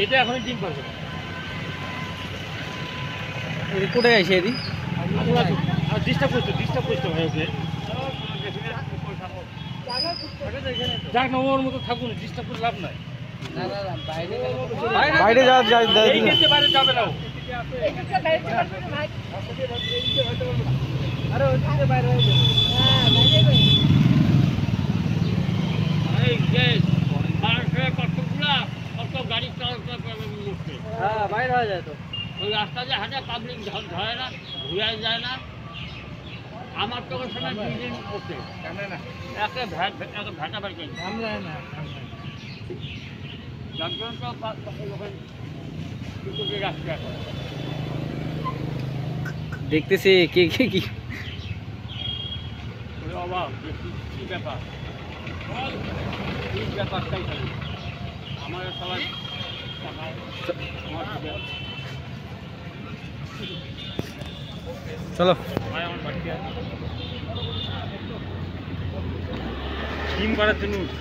এটা এখন ডিম পারবে কোথায় আছে এদি ডিস্টার্ব করতে হয় ওকে যাক না ওর মতো থাকুন ডিস্টার্ব করে লাভ নাই বাইরে যাওয়া বাইরে যাবে না গাড়ি বাইরে হয়ে যায় তো ওই রাস্তা যে হাঁটে পাবলিক ধরে না ঘুরে যায় না আমার তো ওই সময় 2 দিন করতে একটা ভ্যাটা বাড়ি করে যার জন্য তো রাস্তা দেখতেছি কে কে কি অভাব কি ব্যাপার এই ব্যাপারটাই থাকে আমার সবাই চলো আমার বাড়িতে ডিম করার জন্য উঠছে